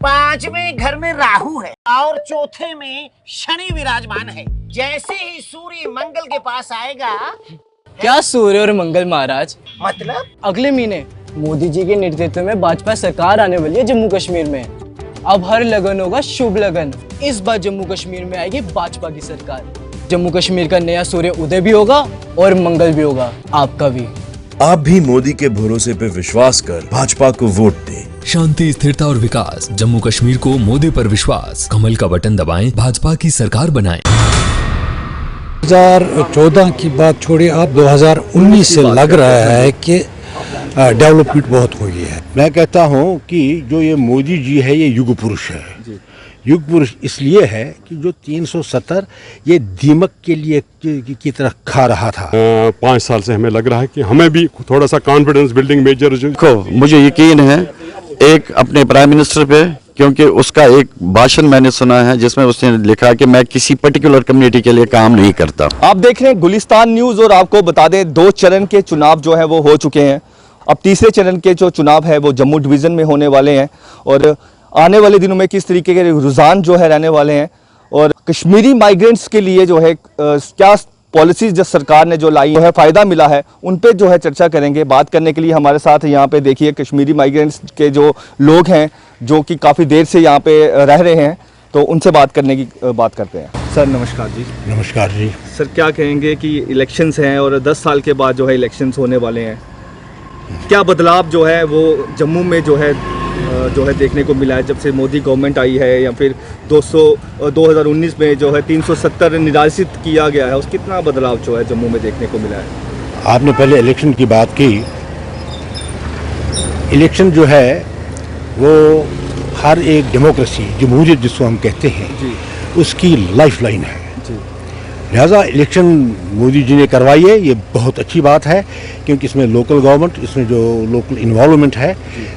पांचवें घर में राहु है और चौथे में शनि विराजमान है। जैसे ही सूर्य मंगल के पास आएगा। क्या सूर्य और मंगल महाराज? मतलब अगले महीने मोदी जी के नेतृत्व में भाजपा सरकार आने वाली है जम्मू कश्मीर में। अब हर लगन होगा शुभ लगन। इस बार जम्मू कश्मीर में आएगी भाजपा की सरकार। जम्मू कश्मीर का नया सूर्य उदय भी होगा और मंगल भी होगा, आपका भी। आप भी मोदी के भरोसे पे विश्वास कर भाजपा को वोट दें। शांति, स्थिरता और विकास। जम्मू कश्मीर को मोदी पर विश्वास। कमल का बटन दबाएं, भाजपा की सरकार बनाएं। 2014 की बात छोड़िए, आप 2019 से लग रहा है कि डेवलपमेंट बहुत हो गई है। मैं कहता हूं कि जो ये मोदी जी है ये युग पुरुष है। युग पुरुष इसलिए है कि जो 370 ये दीमक के लिए की तरह खा रहा था। 5 साल से हमें लग रहा है कि हमें भी थोड़ा सा कॉन्फिडेंस बिल्डिंग मेजर देखो, मुझे यकीन है एक अपने प्राइम मिनिस्टर पे, क्योंकि उसका एक भाषण मैंने सुना है जिसमें उसने लिखा कि मैं किसी पर्टिकुलर कम्युनिटी के लिए काम नहीं करता। आप देख रहे हैं गुलिस्तान न्यूज और आपको बता दें 2 चरण के चुनाव जो है वो हो चुके हैं। अब तीसरे चरण के जो चुनाव है वो जम्मू डिवीज़न में होने वाले हैं और आने वाले दिनों में किस तरीके के रुझान जो है रहने वाले हैं और कश्मीरी माइग्रेंट्स के लिए जो है क्या पॉलिसीज जो सरकार ने जो लाई है फ़ायदा मिला है, उन पे जो है चर्चा करेंगे। बात करने के लिए हमारे साथ यहाँ पे देखिए कश्मीरी माइग्रेंट्स के जो लोग हैं जो कि काफ़ी देर से यहाँ पे रह रहे हैं, तो उनसे बात करने की बात करते हैं। सर नमस्कार जी। नमस्कार जी। सर क्या कहेंगे कि इलेक्शंस हैं और 10 साल के बाद जो है इलेक्शंस होने वाले हैं, क्या बदलाव जो है वो जम्मू में जो है देखने को मिला है जब से मोदी गवर्नमेंट आई है, या फिर 2019 में जो है 370 निर्धारित किया गया है, उस कितना बदलाव जो है जम्मू में देखने को मिला है? आपने पहले इलेक्शन की बात की। इलेक्शन जो है वो हर एक डेमोक्रेसी, जमहूरियत जिसको हम कहते हैं, उसकी लाइफ लाइन है। लिहाजा इलेक्शन मोदी जी ने करवाई है, ये बहुत अच्छी बात है, क्योंकि इसमें लोकल गवर्नमेंट, इसमें जो लोकल इन्वॉल्वमेंट है,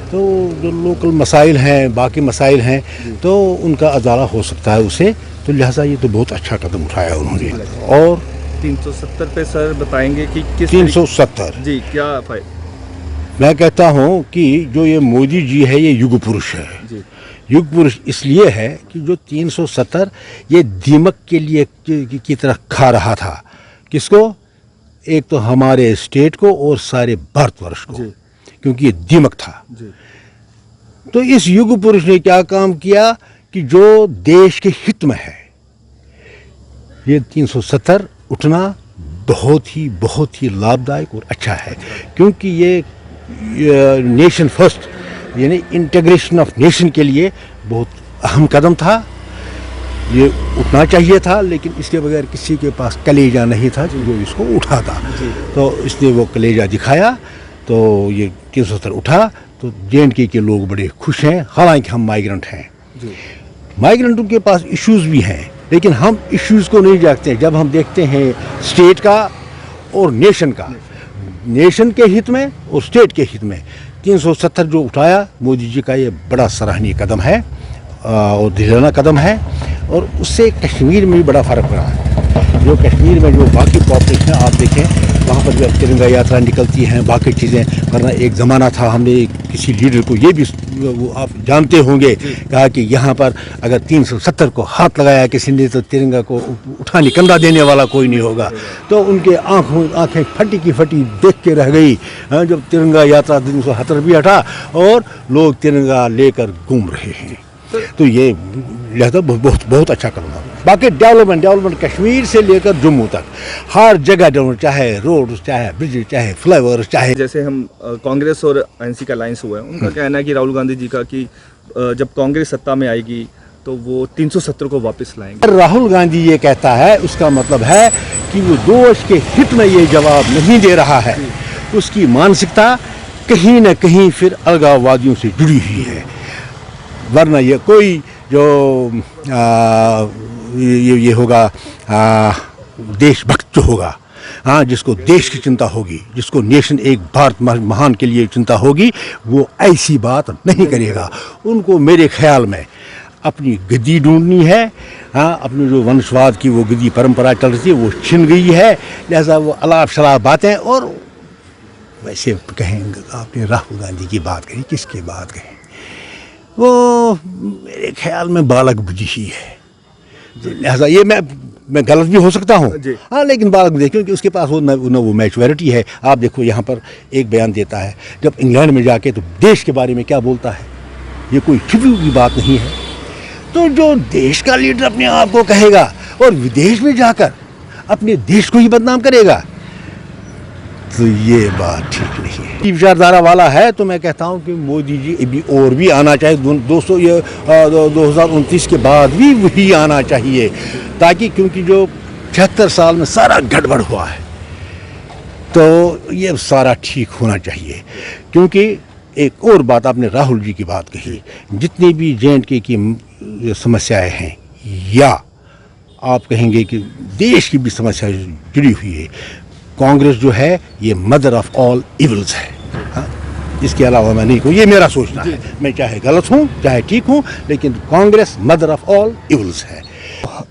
तो जो लोकल मसाइल हैं, बाकी मसाइल हैं, तो उनका अजाला हो सकता है उसे। तो लिहाजा ये तो बहुत अच्छा कदम उठाया उन्होंने। और 370 पे सर बताएंगे कि किस 370 जी क्या फायदा? मैं कहता हूँ कि जो ये मोदी जी है ये युग पुरुष है। युग पुरुष इसलिए है कि जो 370 ये दीमक के लिए की तरह खा रहा था। किसको? एक तो हमारे स्टेट को और सारे भारतवर्ष को, क्योंकि ये दीमक था। तो इस युग पुरुष ने क्या काम किया कि जो देश के हित में है, ये 370 उठना बहुत ही लाभदायक और अच्छा है, क्योंकि ये नेशन फर्स्ट यानी इंटीग्रेशन ऑफ नेशन के लिए बहुत अहम कदम था। ये उठना चाहिए था, लेकिन इसके बगैर किसी के पास कलेजा नहीं था जो इसको उठाता। तो इसने वो कलेजा दिखाया, तो ये 370 उठा। तो JNK के लोग बड़े खुश हैं। हालांकि हम माइग्रेंट हैं, माइग्रेंटों के पास इश्यूज़ भी हैं, लेकिन हम इश्यूज़ को नहीं देखते। जब हम देखते हैं स्टेट का और नेशन का, नेशन के हित में और स्टेट के हित में, 370 जो उठाया मोदी जी का, ये बड़ा सराहनीय कदम है और दिलाना कदम है। और उससे कश्मीर में भी बड़ा फ़र्क पड़ा है। जो कश्मीर में जो बाकी पॉपुलेशन है, आप देखें वहाँ पर जो तिरंगा यात्रा निकलती हैं, बाकी चीज़ें, वरना एक ज़माना था, हमने किसी लीडर को ये भी वो आप जानते होंगे कहा कि यहाँ पर अगर 370 को हाथ लगाया किसी ने तो तिरंगा को उठाने कंधा देने वाला कोई नहीं होगा। तो उनके आंखें फटी की फटी देख के रह गई जब तिरंगा यात्रा 370 भी हटा और लोग तिरंगा लेकर घूम रहे हैं। तो ये लिहाजा बहुत अच्छा कदम है। बाकी डेवलपमेंट कश्मीर से लेकर जम्मू तक हर जगह डेवलपमेंट, चाहे रोड, चाहे ब्रिज, चाहे फ्लाईओवर, चाहे जैसे हम कांग्रेस और ANC का अलायंस हुआ है, उनका कहना है कि राहुल गांधी जी का कि जब कांग्रेस सत्ता में आएगी तो वो 370 को वापस लाएंगे। राहुल गांधी ये कहता है, उसका मतलब है कि वो देश के हित में ये जवाब नहीं दे रहा है। उसकी मानसिकता कहीं न कहीं फिर अलगाववादियों से जुड़ी हुई है। वरना ये कोई जो ये होगा देशभक्त जो होगा, हाँ, जिसको देश की चिंता होगी, जिसको नेशन एक भारत महान के लिए चिंता होगी, वो ऐसी बात नहीं करेगा। उनको मेरे ख्याल में अपनी गद्दी ढूंढनी है। हाँ, अपनी जो वंशवाद की वो गद्दी परंपरा चल रही है वो छिन गई है। लिहाजा वो अलाप शलाप बातें, और वैसे कहेंगे आपने राहुल गांधी की बात कही, किसकी बात कही? वो मेरे ख्याल में बालक बुद्धि ही है। तो लिहाजा ये मैं गलत भी हो सकता हूँ, हाँ, लेकिन बालक बुद्धि, क्योंकि उसके पास वो वो मैच्योरिटी है। आप देखो यहाँ पर एक बयान देता है जब इंग्लैंड में जाके, तो देश के बारे में क्या बोलता है, ये कोई छिपी हुई बात नहीं है। तो जो देश का लीडर अपने आप को कहेगा और विदेश में जाकर अपने देश को ही बदनाम करेगा, तो ये बात ठीक नहीं है। विचारधारा वाला है तो मैं कहता हूँ कि मोदी जी अभी और भी आना चाहिए। 2029 के बाद भी वही आना चाहिए, ताकि क्योंकि जो 76 साल में सारा गड़बड़ हुआ है, तो ये सारा ठीक होना चाहिए। क्योंकि एक और बात, आपने राहुल जी की बात कही, जितनी भी J&K की समस्याएं हैं, या आप कहेंगे कि देश की भी समस्या जुड़ी हुई है, कांग्रेस जो है ये मदर ऑफ ऑल इविल्स है। हाँ? इसके अलावा मैं नहीं कहूँ, ये मेरा सोचना है। मैं चाहे गलत हूँ चाहे ठीक हूँ, लेकिन Congress mother of all evils है।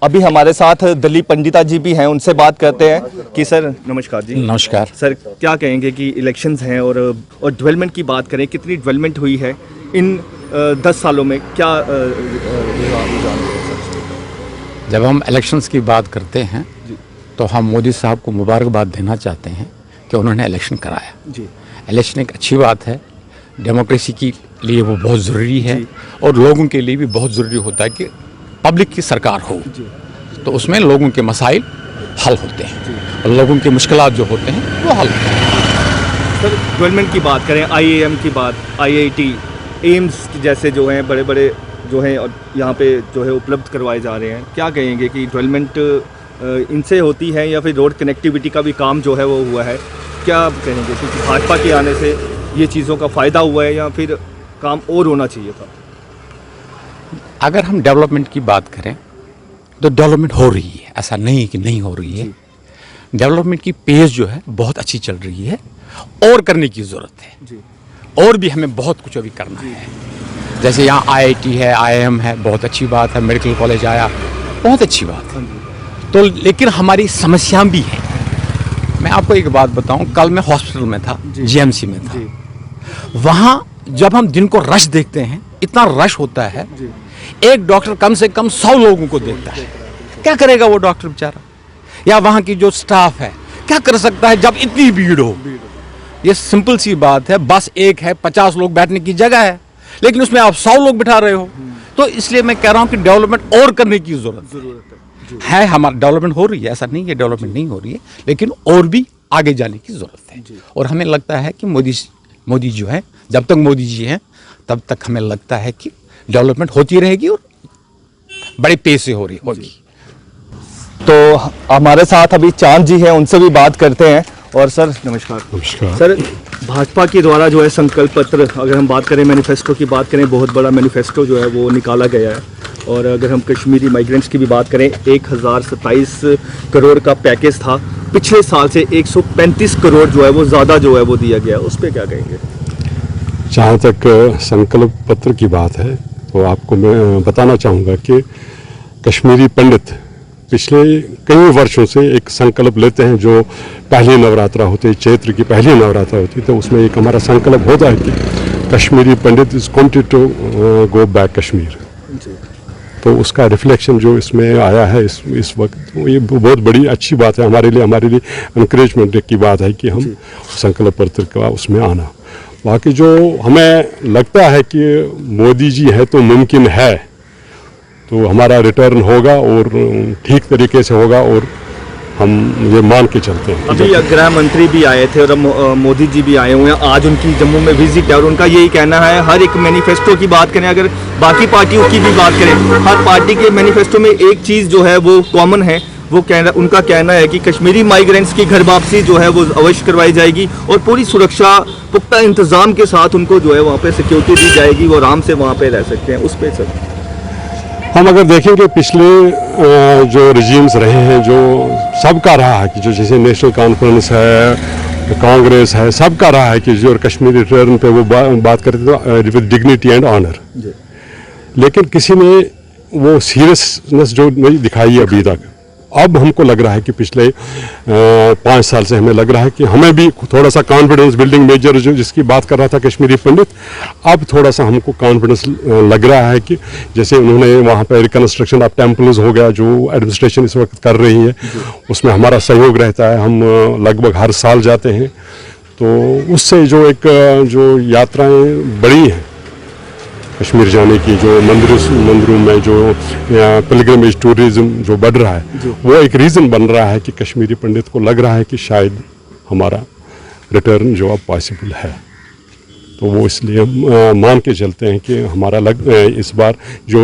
अभी हमारे साथ दिलीप पंडिता जी भी हैं, उनसे बात करते हैं कि सर नमस्कार जी। नमस्कार सर, क्या कहेंगे कि इलेक्शंस हैं और डेवलपमेंट की बात करें, कितनी डेवलपमेंट हुई है इन 10 सालों में, क्या जब हम इलेक्शंस की बात करते हैं तो हम मोदी साहब को मुबारकबाद देना चाहते हैं कि उन्होंने इलेक्शन कराया जी। इलेक्शन एक अच्छी बात है, डेमोक्रेसी के लिए वो बहुत ज़रूरी है और लोगों के लिए भी बहुत ज़रूरी होता है कि पब्लिक की सरकार हो, तो उसमें लोगों के मसाइल हल होते हैं और लोगों की मुश्किलात जो होते हैं वो हल होते हैं। सर, डेवलपमेंट की बात करें, IIM की बात, IIT, एम्स जैसे जो हैं बड़े बड़े जो हैं यहाँ पे जो है उपलब्ध करवाए जा रहे हैं, क्या कहेंगे कि डेवलपमेंट इनसे होती है या फिर रोड कनेक्टिविटी का भी काम जो है वो हुआ है, क्या कहेंगे? क्योंकि भाजपा के आने से ये चीज़ों का फ़ायदा हुआ है या फिर काम और होना चाहिए था? अगर हम डेवलपमेंट की बात करें तो डेवलपमेंट हो रही है, ऐसा नहीं कि नहीं हो रही है। डेवलपमेंट की पेस जो है बहुत अच्छी चल रही है और करने की ज़रूरत है जी। और भी हमें बहुत कुछ अभी करना है। जैसे यहाँ IIT है, IIM है, बहुत अच्छी बात है, मेडिकल कॉलेज आया, बहुत अच्छी बात है। तो लेकिन हमारी समस्याएं भी हैं। मैं आपको एक बात बताऊं, कल मैं हॉस्पिटल में था, GMC में था, वहाँ जब हम दिन को रश देखते हैं, इतना रश होता है, एक डॉक्टर कम से कम 100 लोगों को देखता है। क्या करेगा वो डॉक्टर बेचारा? या वहाँ की जो स्टाफ है क्या कर सकता है जब इतनी भीड़ हो? ये सिंपल सी बात है, बस एक है, 50 लोग बैठने की जगह है, लेकिन उसमें आप 100 लोग बिठा रहे हो। तो इसलिए मैं कह रहा हूँ कि डेवलपमेंट और करने की जरूरत है। हमारा डेवलपमेंट हो रही है, ऐसा नहीं है डेवलपमेंट नहीं हो रही है, लेकिन और भी आगे जाने की जरूरत है। और हमें लगता है कि मोदी जो है, जब तक मोदी जी हैं तब तक हमें लगता है कि डेवलपमेंट होती रहेगी और बड़े पेस से हो रही होगी। तो हमारे साथ अभी चांद जी हैं, उनसे भी बात करते हैं। और सर नमस्कार। नमस्कार सर, भाजपा के द्वारा जो है संकल्प पत्र, अगर हम बात करें मैनिफेस्टो की बात करें, बहुत बड़ा मैनिफेस्टो जो है वो निकाला गया है। और अगर हम कश्मीरी माइग्रेंट्स की भी बात करें, 1027 करोड़ का पैकेज था, पिछले साल से 135 करोड़ जो है वो ज़्यादा जो है वो दिया गया, उस पर क्या कहेंगे? जहाँ तक संकल्प पत्र की बात है तो आपको मैं बताना चाहूँगा कि कश्मीरी पंडित पिछले कई वर्षों से एक संकल्प लेते हैं। जो पहली नवरात्रा होती है, चैत्र की पहली नवरात्रा होती है, तो उसमें एक हमारा संकल्प होता है कि Kashmiri Pandit is counted to go back Kashmir. तो उसका रिफ्लेक्शन जो इसमें आया है इस वक्त, ये बहुत बड़ी अच्छी बात है हमारे लिए इंकरेजमेंट की बात है कि हम संकल्प पत्र का उसमें आना। बाकी जो हमें लगता है कि मोदी जी है तो मुमकिन है, तो हमारा रिटर्न होगा और ठीक तरीके से होगा और हम ये मान के चलते हैं। अभी गृह मंत्री भी आए थे और मोदी जी भी आए हुए हैं, आज उनकी जम्मू में विजिट है और उनका यही कहना है, हर एक मैनिफेस्टो की बात करें, अगर बाकी पार्टियों की भी बात करें, हर पार्टी के मैनिफेस्टो में एक चीज़ जो है वो कॉमन है, वो उनका कहना है कि कश्मीरी माइग्रेंट्स की घर वापसी जो है वो अवश्य करवाई जाएगी और पूरी सुरक्षा पुख्ता इंतजाम के साथ उनको जो है वहाँ पे सिक्योरिटी दी जाएगी, वो आराम से वहाँ पे रह सकते हैं। उस पर सर हम अगर देखेंगे पिछले जो रिजीम्स रहे हैं, जो सबका रहा है कि जो जैसे नेशनल कॉन्फ्रेंस है, कांग्रेस है, सबका रहा है कि जो कश्मीरी रिटर्न पे वो बात करते थे विद डिग्निटी एंड ऑनर, लेकिन किसी ने वो सीरियसनेस जो नहीं दिखाई अभी तक। अब हमको लग रहा है कि पिछले 5 साल से हमें लग रहा है कि हमें भी थोड़ा सा कॉन्फिडेंस बिल्डिंग मेजर जो जिसकी बात कर रहा था कश्मीरी पंडित, अब थोड़ा सा हमको कॉन्फिडेंस लग रहा है कि जैसे उन्होंने वहाँ पर रिकन्स्ट्रक्शन ऑफ टेम्पल्स हो गया जो एडमिनिस्ट्रेशन इस वक्त कर रही है, उसमें हमारा सहयोग रहता है। हम लगभग हर साल जाते हैं, तो उससे जो एक जो यात्राएं बढ़ी हैं कश्मीर जाने की, जो मंदिरों में जो पिलग्रिमेज टूरिज्म जो बढ़ रहा है, वो एक रीज़न बन रहा है कि कश्मीरी पंडित को लग रहा है कि शायद हमारा रिटर्न जो अब पॉसिबल है। तो वो इसलिए मान के चलते हैं कि हमारा इस बार जो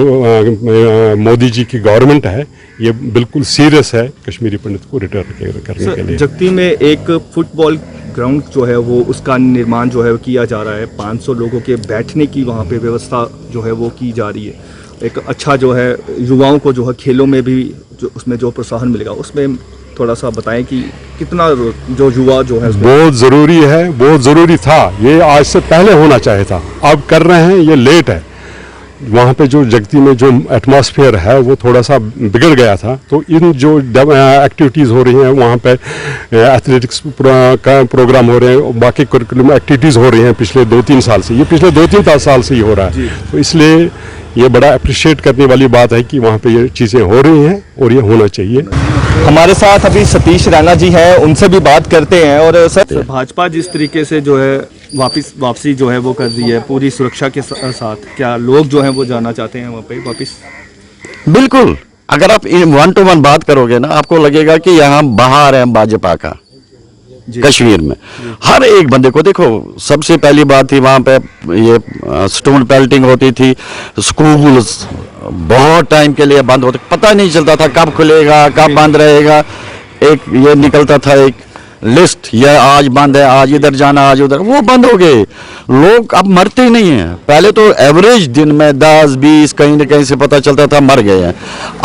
मोदी जी की गवर्नमेंट है ये बिल्कुल सीरियस है कश्मीरी पंडित को रिटर्न करने के लिए। जगती में एक फुटबॉल ग्राउंड जो है वो उसका निर्माण जो है किया जा रहा है। 500 लोगों के बैठने की वहाँ पे व्यवस्था जो है वो की जा रही है। एक अच्छा जो है युवाओं को जो है खेलों में भी जो उसमें जो प्रोत्साहन मिलेगा, उसमें थोड़ा सा बताएं कि कितना जो युवा जो है बहुत ज़रूरी है, बहुत ज़रूरी था। ये आज से पहले होना चाहिए था, अब कर रहे हैं, ये लेट है। वहाँ पे जो जगती में जो एटमॉस्फेयर है वो थोड़ा सा बिगड़ गया था, तो इन जो एक्टिविटीज़ हो रही हैं वहाँ पे एथलेटिक्स का प्रोग्राम हो रहे हैं, बाकी करिकुलम एक्टिविटीज़ हो रही हैं पिछले 2-3 साल से, ये पिछले 2-3 साल से ही हो रहा है। तो इसलिए ये बड़ा अप्रिशिएट करने वाली बात है कि वहाँ पे ये चीज़ें हो रही हैं और ये होना चाहिए। हमारे साथ अभी सतीश रैना जी हैं, उनसे भी बात करते हैं। और सर, भाजपा जिस तरीके से जो है वापसी जो है वो कर दी है पूरी सुरक्षा के साथ, क्या लोग जो हैं वो जाना चाहते हैं वहाँ पे वापस? बिल्कुल, अगर आप 1 to 1 बात करोगे ना, आपको लगेगा कि यहाँ बाहर है भाजपा का कश्मीर में। हर एक बंदे को देखो, सबसे पहली बात थी वहाँ पे ये स्टोन पेल्टिंग होती थी, स्कूल्स बहुत टाइम के लिए बंद होते, पता नहीं चलता था कब खुलेगा कब बंद रहेगा। एक ये निकलता था एक लिस्ट, ये आज बंद है, आज इधर जाना, आज उधर, वो बंद हो गए। लोग अब मरते ही नहीं हैं। पहले तो एवरेज दिन में 10-20 कहीं न कहीं से पता चलता था मर गए हैं,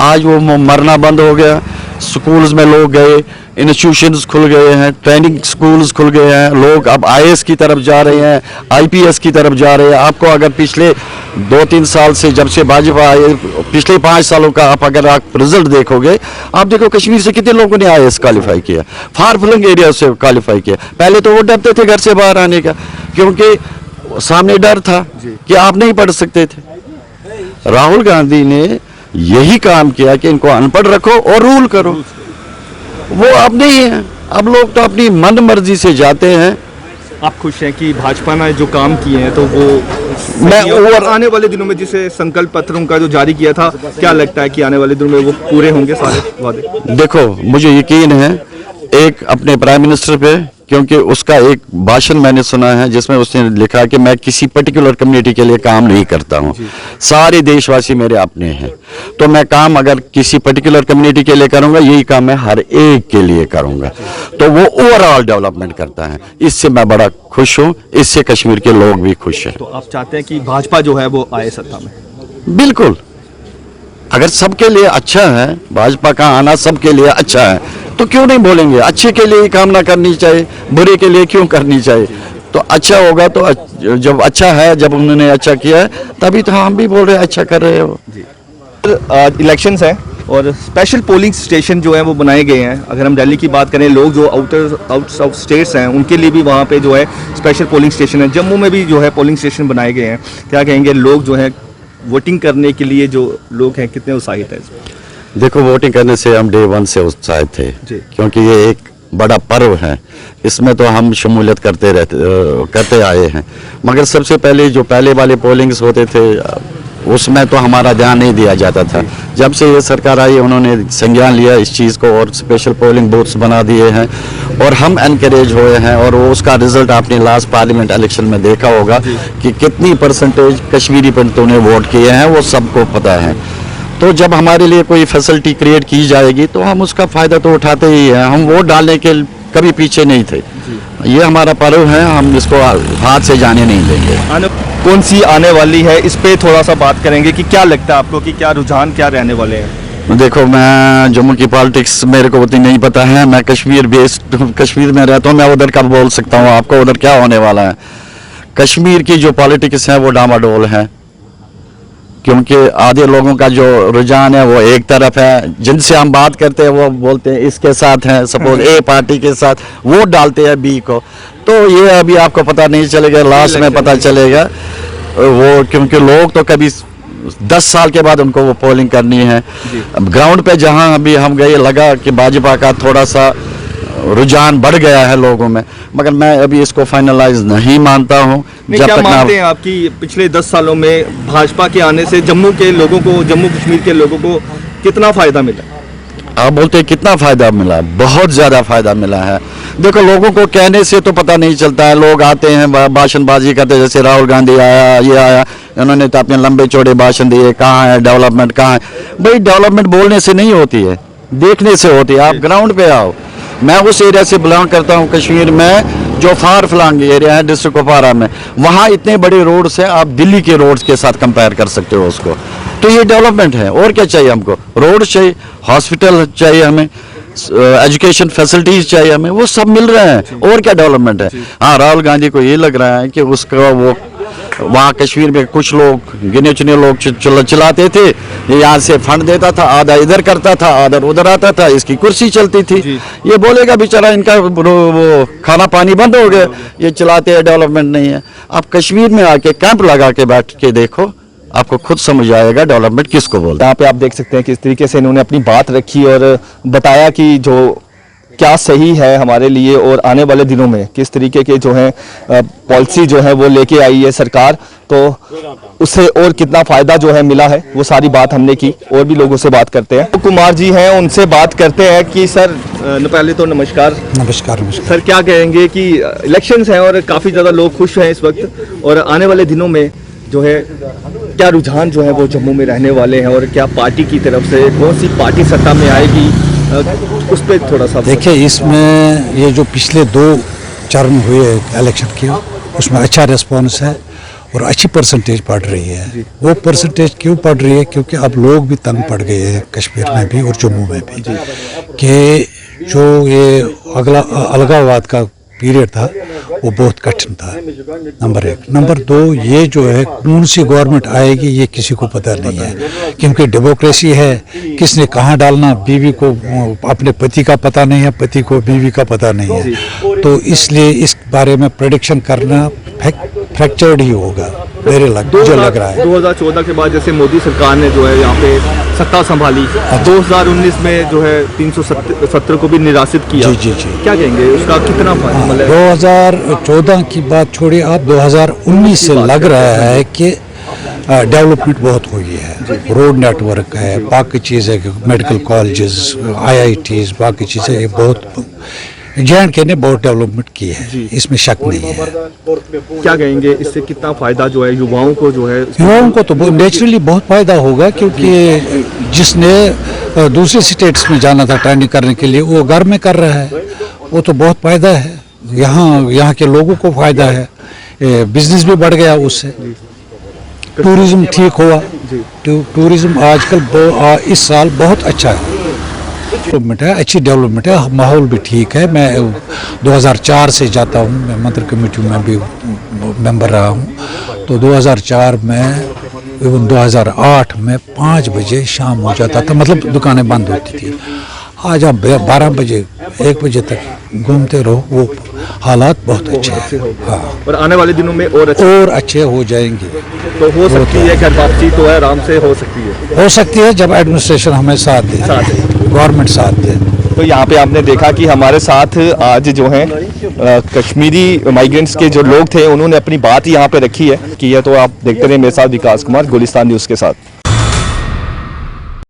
आज वो मरना बंद हो गया। स्कूल्स में लोग गए, इंस्टीट्यूशंस खुल गए हैं, ट्रेनिंग स्कूल्स खुल गए हैं, लोग अब IAS की तरफ जा रहे हैं, IPS की तरफ जा रहे हैं। आपको अगर पिछले 2-3 साल से जब से भाजपा आए, पिछले 5 सालों का अगर आप रिजल्ट देखोगे, आप देखो कश्मीर से कितने लोगों ने IAS क्वालिफाई किया, फार फ्लंग एरिया से क्वालिफाई किया। पहले तो वो डरते थे घर से बाहर आने का, क्योंकि सामने डर था कि आप नहीं पढ़ सकते थे। राहुल गांधी ने यही काम किया कि इनको अनपढ़ रखो और रूल करो। वो अब नहीं है, अब लोग तो अपनी मन मर्जी से जाते हैं। आप खुश हैं कि भाजपा ने जो काम किए हैं तो वो और आने वाले दिनों में जिसे संकल्प पत्र उनका जो जारी किया था, क्या लगता है कि आने वाले दिनों में वो पूरे होंगे सारे वादे? देखो, मुझे यकीन है एक अपने प्राइम मिनिस्टर पे, क्योंकि उसका एक भाषण मैंने सुना है जिसमें उसने लिखा कि मैं किसी पर्टिकुलर कम्युनिटी के लिए काम नहीं करता हूं, सारे देशवासी मेरे अपने हैं, तो मैं काम अगर किसी पर्टिकुलर कम्युनिटी के लिए करूंगा, यही काम मैं हर एक के लिए करूंगा। तो वो ओवरऑल डेवलपमेंट करता है, इससे मैं बड़ा खुश हूं, इससे कश्मीर के लोग भी खुश हैं। तो आप चाहते हैं कि भाजपा जो है वो आए सत्ता में? बिल्कुल, अगर सबके लिए अच्छा है, भाजपा का आना सबके लिए अच्छा है, तो क्यों नहीं बोलेंगे? अच्छे के लिए कामना करनी चाहिए, बुरे के लिए क्यों करनी चाहिए? तो अच्छा होगा तो जब अच्छा है, जब उन्होंने अच्छा किया है, तभी तो हम भी बोल रहे हैं अच्छा कर रहे हो। इलेक्शंस हैं और स्पेशल पोलिंग स्टेशन जो है वो बनाए गए हैं। अगर हम दिल्ली की बात करें, लोग जो आउट ऑफ स्टेट्स हैं उनके लिए भी वहाँ पे जो है स्पेशल पोलिंग स्टेशन है। जम्मू में भी जो है पोलिंग स्टेशन बनाए गए हैं। क्या कहेंगे, लोग जो है वोटिंग करने के लिए जो लोग हैं कितने उत्साहित हैं? देखो, वोटिंग करने से हम डे 1 से उत्साहित थे, क्योंकि ये एक बड़ा पर्व है, इसमें तो हम शमूलियत करते आए हैं। मगर सबसे पहले जो पहले वाले पोलिंग्स होते थे उसमें तो हमारा ध्यान नहीं दिया जाता था। जब से ये सरकार आई, उन्होंने संज्ञान लिया इस चीज़ को और स्पेशल पोलिंग बूथ्स बना दिए हैं और हम एनकरेज हुए हैं। और वो उसका रिजल्ट आपने लास्ट पार्लियामेंट इलेक्शन में देखा होगा कि कितनी परसेंटेज कश्मीरी पंडितों ने वोट किए हैं, वो सबको पता है। तो जब हमारे लिए कोई फैसिलिटी क्रिएट की जाएगी तो हम उसका फ़ायदा तो उठाते ही हैं। हम वोट डालने के कभी पीछे नहीं थे। ये हमारा पर्व है, हम इसको हाथ से जाने नहीं देंगे। कौन सी आने वाली है, इस पे थोड़ा सा बात करेंगे कि क्या लगता है आपको कि क्या रुझान क्या रहने वाले हैं? देखो, मैं जम्मू की पॉलिटिक्स मेरे को उतनी नहीं पता है। मैं कश्मीर में रहता हूँ, मैं उधर का बोल सकता हूँ आपको उधर क्या होने वाला है। कश्मीर की जो पॉलिटिक्स है वो डामाडोल है, क्योंकि आधे लोगों का जो रुझान है वो एक तरफ है, जिनसे हम बात करते हैं वो बोलते हैं इसके साथ हैं, सपोज ए पार्टी के साथ, वोट डालते हैं बी को। तो ये अभी आपको पता नहीं चलेगा, लास्ट में पता चलेगा वो, क्योंकि लोग तो कभी 10 साल के बाद उनको वो पोलिंग करनी है। ग्राउंड पे जहां अभी हम गए लगा कि भाजपा का थोड़ा सा रुझान बढ़ गया है लोगों में, मगर मैं अभी इसको फाइनलाइज नहीं मानता हूँ। क्या मानते हैं आपकी पिछले 10 सालों में भाजपा के आने से जम्मू के लोगों को, जम्मू कश्मीर के लोगों को कितना फायदा मिला? आप बोलते हैं कितना फायदा मिला? बहुत ज्यादा फायदा मिला है। देखो, लोगों को कहने से तो पता नहीं चलता है, लोग आते हैं भाषणबाजी करते हैं, जैसे राहुल गांधी आया, ये आया, उन्होंने तो अपने लंबे चौड़े भाषण दिए, कहाँ है डेवलपमेंट, कहाँ है? भाई डेवलपमेंट बोलने से नहीं होती है, देखने से होती है। आप ग्राउंड पे आओ। मैं उस एरिया से बिलोंग करता हूँ कश्मीर में, जो फार फ्लंग एरिया है डिस्ट्रिक्ट कुपवारा में, वहाँ इतने बड़े रोड्स हैं, आप दिल्ली के रोड्स के साथ कंपेयर कर सकते हो उसको। तो ये डेवलपमेंट है। और क्या चाहिए हमको? रोड चाहिए, हॉस्पिटल चाहिए, हमें एजुकेशन फैसिलिटीज चाहिए, हमें वो सब मिल रहे हैं। और क्या डेवलपमेंट है? हाँ, राहुल गांधी को ये लग रहा है कि उसका वो वहाँ कश्मीर में कुछ लोग, गिने चुने लोग चलाते थे, यहाँ से फंड देता था, आधा इधर करता था, आधा उधर आता था, इसकी कुर्सी चलती थी। ये बोलेगा बेचारा इनका वो खाना पानी बंद हो गया, ये चलाते हैं, डेवलपमेंट नहीं है। आप कश्मीर में आके कैंप लगा के बैठ के देखो, आपको खुद समझ आएगा डेवलपमेंट किसको बोलते हैं। यहाँ पे आप देख सकते हैं किस तरीके से इन्होंने अपनी बात रखी और बताया कि जो क्या सही है हमारे लिए और आने वाले दिनों में किस तरीके के जो है पॉलिसी जो है वो लेके आई है सरकार, तो उससे और कितना फायदा जो है मिला है, वो सारी बात हमने की। और भी लोगों से बात करते हैं। कुमार जी हैं, उनसे बात करते हैं कि सर पहले तो नमस्कार। नमस्कार। नमस्कार सर, क्या कहेंगे कि इलेक्शंस हैं और काफ़ी ज़्यादा लोग खुश हैं इस वक्त, और आने वाले दिनों में जो है क्या रुझान जो है वो जम्मू में रहने वाले हैं, और क्या पार्टी की तरफ से कौन सी पार्टी सत्ता में आएगी, उस पर थोड़ा सा देखिए। इसमें ये जो पिछले 2 चरण हुए इलेक्शन के, उसमें अच्छा रिस्पॉन्स है और अच्छी परसेंटेज पड़ रही है। वो परसेंटेज क्यों पड़ रही है? क्योंकि अब लोग भी तंग पड़ गए हैं कश्मीर में भी और जम्मू में भी, कि जो ये अलगाववाद का पीरियड था वो बहुत कठिन था, नंबर 1। नंबर 2, ये जो है कौन सी गवर्नमेंट आएगी ये किसी को पता नहीं है, क्योंकि डेमोक्रेसी है, किसने कहाँ डालना, बीवी को अपने पति का पता नहीं है, पति को बीवी का पता नहीं है। तो इसलिए इस बारे में प्रेडिक्शन करना फ्रैक्चर्ड ही होगा, मुझे लग रहा है। 2014 के बाद जैसे मोदी सरकार ने जो है यहाँ पे सत्ता संभाली, 2019 में जो है 370 को भी निराशित किया। जी। क्या कहेंगे उसका कितना फायदा? 2014 की बात छोड़िए, आप 2019 से लग रहा है कि डेवलपमेंट बहुत हुई है। रोड नेटवर्क है, बाकी चीज़ें, मेडिकल कॉलेजेस, IITs, बाकी चीज़ें बहुत JNK ने बहुत डेवलपमेंट की है, इसमें शक नहीं है। क्या कहेंगे इससे कितना फायदा जो है युवाओं को जो है? युवाओं को तो नेचुरली बहुत फायदा होगा, क्योंकि जिसने दूसरे स्टेट्स में जाना था ट्रेनिंग करने के लिए, वो घर में कर रहा है, वो तो बहुत फायदा है। यहाँ के लोगों को फायदा है, बिजनेस भी बढ़ गया उससे, टूरिज्म ठीक हुआ। टूरिज्म आजकल इस साल बहुत अच्छा है, डेवलपमेंट है, अच्छी डेवलपमेंट है, माहौल भी ठीक है। मैं 2004 से जाता हूँ, मैं मंत्र कमेटी में भी मेंबर रहा हूँ, तो 2004 में, इवन 2008 में 5 बजे शाम हो जाता था, मतलब दुकानें बंद होती थी। आज आप 12 बजे 1 बजे तक घूमते रहो, वो हालात बहुत अच्छे हैं। हाँ, और आने वाले दिनों में और अच्छे हो जाएंगे। तो हो सकती है घर वापसी तो है, आराम से हो सकती है जब एडमिनिस्ट्रेशन हमें साथ दे, गवर्नमेंट साथ दे। तो यहाँ पे आपने देखा कि हमारे साथ आज जो है कश्मीरी माइग्रेंट्स के जो लोग थे, उन्होंने अपनी बात यहाँ पे रखी है कि, तो आप देखते रहे मेरे साथ विकास कुमार, गुलिस्तान न्यूज़ के साथ।